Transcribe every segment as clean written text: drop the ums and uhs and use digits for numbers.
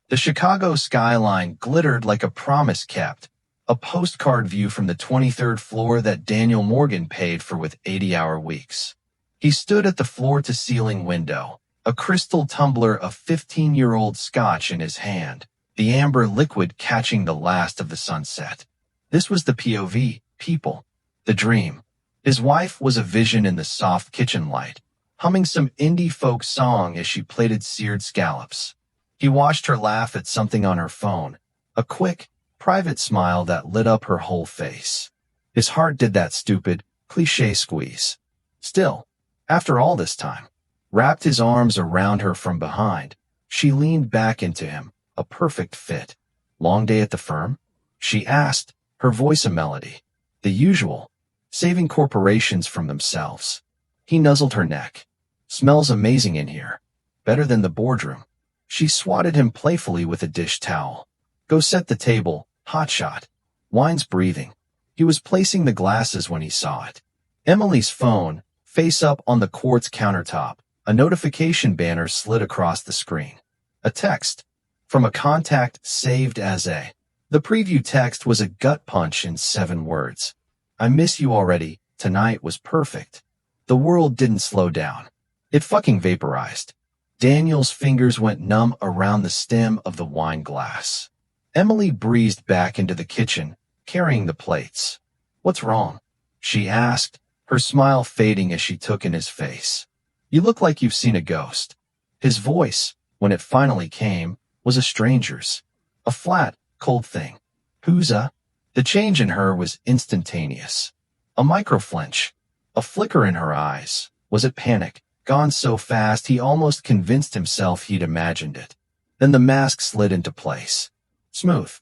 The Chicago skyline glittered like a promise kept, a postcard view from the 23rd floor that Daniel Morgan paid for with 80-hour weeks. He stood at the floor-to-ceiling window, a crystal tumbler of 15-year-old scotch in his hand, the amber liquid catching the last of the sunset. This was the POV, people, the dream. His wife was a vision in the soft kitchen light, humming some indie folk song as she plated seared scallops. He watched her laugh at something on her phone, a quick, private smile that lit up her whole face. His heart did that stupid, cliché squeeze. Still, after all this time, wrapped his arms around her from behind, she leaned back into him, a perfect fit. Long day at the firm? She asked, her voice a melody. The usual, saving corporations from themselves. He nuzzled her neck. Smells amazing in here. Better than the boardroom. She swatted him playfully with a dish towel. Go set the table, hotshot. Wine's breathing. He was placing the glasses when he saw it. Emily's phone, face up on the quartz countertop, a notification banner slid across the screen. A text. From a contact saved as a. The preview text was a gut punch in 7 words. I miss you already. Tonight was perfect. The world didn't slow down. It fucking vaporized. Daniel's fingers went numb around the stem of the wine glass. Emily breezed back into the kitchen, carrying the plates. What's wrong? She asked, her smile fading as she took in his face. You look like you've seen a ghost. His voice, when it finally came, was a stranger's. A flat, cold thing. Who's a? The change in her was instantaneous. A microflinch. A flicker in her eyes. Was it panic? Gone so fast he almost convinced himself he'd imagined it. Then the mask slid into place. Smooth.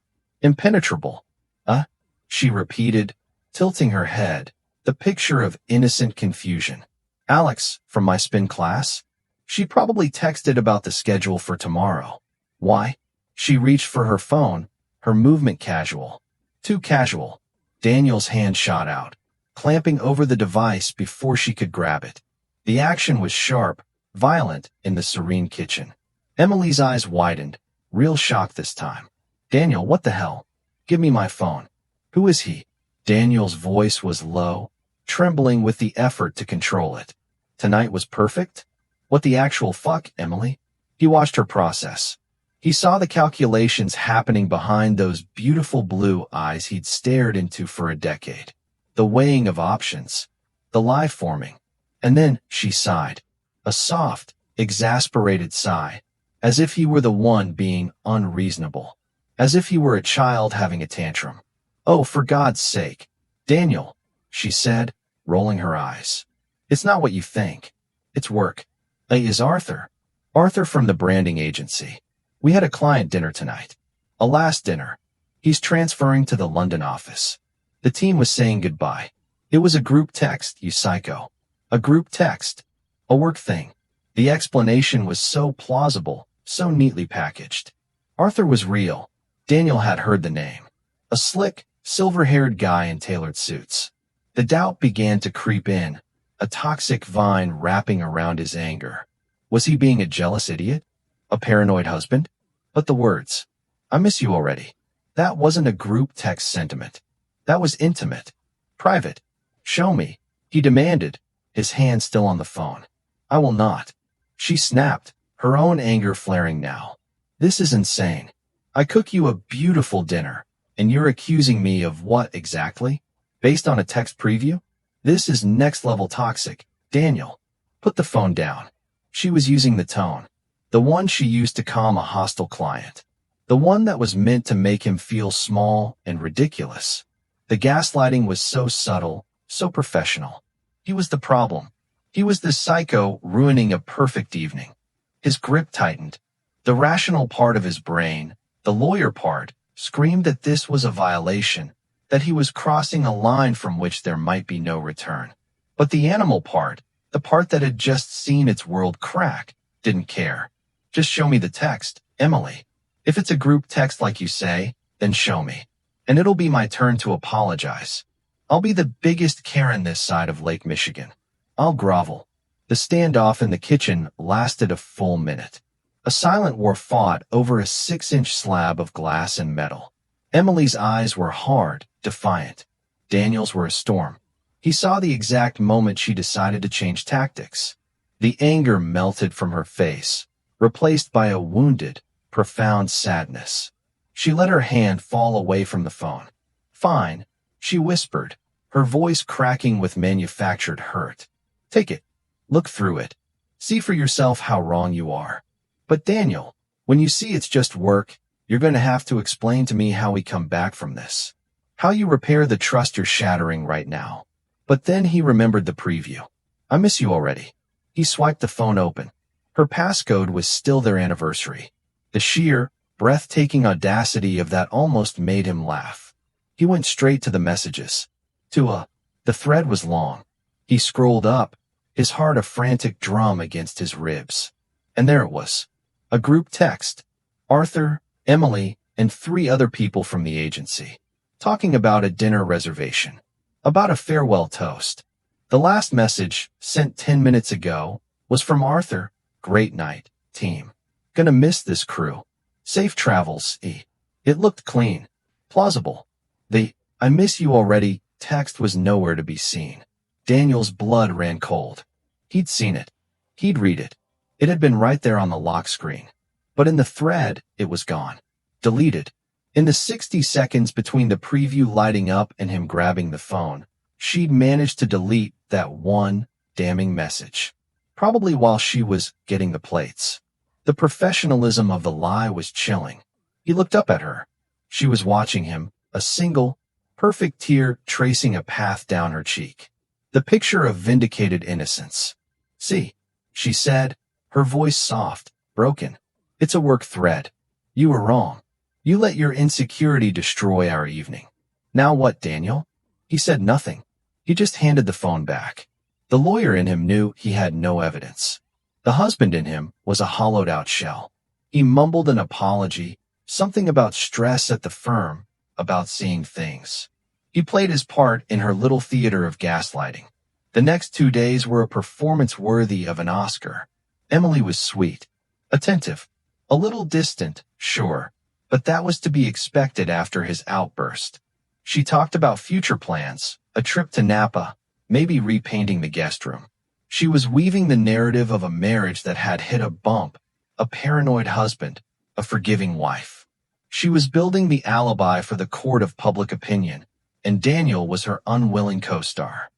Impenetrable. She repeated, tilting her head, the picture of innocent confusion. Alex, from my spin class? She probably texted about the schedule for tomorrow. Why? She reached for her phone, her movement casual. Too casual. Daniel's hand shot out, clamping over the device before she could grab it. The action was sharp, violent in the serene kitchen. Emily's eyes widened, real shock this time. Daniel, what the hell? Give me my phone. Who is he? Daniel's voice was low, trembling with the effort to control it. Tonight was perfect? What the actual fuck, Emily? He watched her process. He saw the calculations happening behind those beautiful blue eyes he'd stared into for a decade. The weighing of options. The lie forming. And then she sighed. A soft, exasperated sigh. As if he were the one being unreasonable. As if he were a child having a tantrum. Oh, for God's sake. Daniel, she said, rolling her eyes. It's not what you think. It's work. Is Arthur. Arthur from the branding agency. We had a client dinner tonight. A last dinner. He's transferring to the London office. The team was saying goodbye. It was a group text, you psycho. A group text. A work thing. The explanation was so plausible, so neatly packaged. Arthur was real. Daniel had heard the name. A slick, silver-haired guy in tailored suits. The doubt began to creep in, a toxic vine wrapping around his anger. Was he being a jealous idiot? A paranoid husband? But the words, I miss you already. That wasn't a group text sentiment. That was intimate. Private. Show me, he demanded, his hand still on the phone. I will not. She snapped, her own anger flaring now. This is insane. I cook you a beautiful dinner, and you're accusing me of what exactly? Based on a text preview? This is next-level toxic. Daniel, put the phone down. She was using the tone. The one she used to calm a hostile client. The one that was meant to make him feel small and ridiculous. The gaslighting was so subtle, so professional. He was the problem. He was the psycho ruining a perfect evening. His grip tightened. The rational part of his brain, the lawyer part, screamed that this was a violation, that he was crossing a line from which there might be no return. But the animal part, the part that had just seen its world crack, didn't care. Just show me the text, Emily. If it's a group text like you say, then show me. And it'll be my turn to apologize. I'll be the biggest Karen this side of Lake Michigan. I'll grovel. The standoff in the kitchen lasted a full minute. A silent war fought over a 6-inch slab of glass and metal. Emily's eyes were hard, defiant. Daniel's were a storm. He saw the exact moment she decided to change tactics. The anger melted from her face, replaced by a wounded, profound sadness. She let her hand fall away from the phone. "Fine," she whispered, her voice cracking with manufactured hurt. "Take it. Look through it. See for yourself how wrong you are. But Daniel, when you see it's just work, you're going to have to explain to me how we come back from this. How you repair the trust you're shattering right now." But then he remembered the preview. "I miss you already." He swiped the phone open. Her passcode was still their anniversary. The sheer, breathtaking audacity of that almost made him laugh. He went straight to the messages. The thread was long. He scrolled up, his heart a frantic drum against his ribs. And there it was. A group text. Arthur, Emily, and 3 other people from the agency. Talking about a dinner reservation. About a farewell toast. The last message, sent 10 minutes ago, was from Arthur. "Great night, team. Gonna miss this crew. Safe travels, E." It looked clean. Plausible. The "I miss you already" text was nowhere to be seen. Daniel's blood ran cold. He'd seen it. He'd read it. It had been right there on the lock screen. But in the thread, it was gone. Deleted. In the 60 seconds between the preview lighting up and him grabbing the phone, she'd managed to delete that one damning message. Probably while she was getting the plates. The professionalism of the lie was chilling. He looked up at her. She was watching him, a single, perfect tear tracing a path down her cheek. The picture of vindicated innocence. "See," she said, her voice soft, broken. "It's a work thread. You were wrong. You let your insecurity destroy our evening." "Now what, Daniel?" He said nothing. He just handed the phone back. The lawyer in him knew he had no evidence. The husband in him was a hollowed-out shell. He mumbled an apology, something about stress at the firm, about seeing things. He played his part in her little theater of gaslighting. The next 2 days were a performance worthy of an Oscar. Emily was sweet, attentive, a little distant, sure, but that was to be expected after his outburst. She talked about future plans, a trip to Napa, maybe repainting the guest room. She was weaving the narrative of a marriage that had hit a bump, a paranoid husband, a forgiving wife. She was building the alibi for the court of public opinion, and Daniel was her unwilling co-star.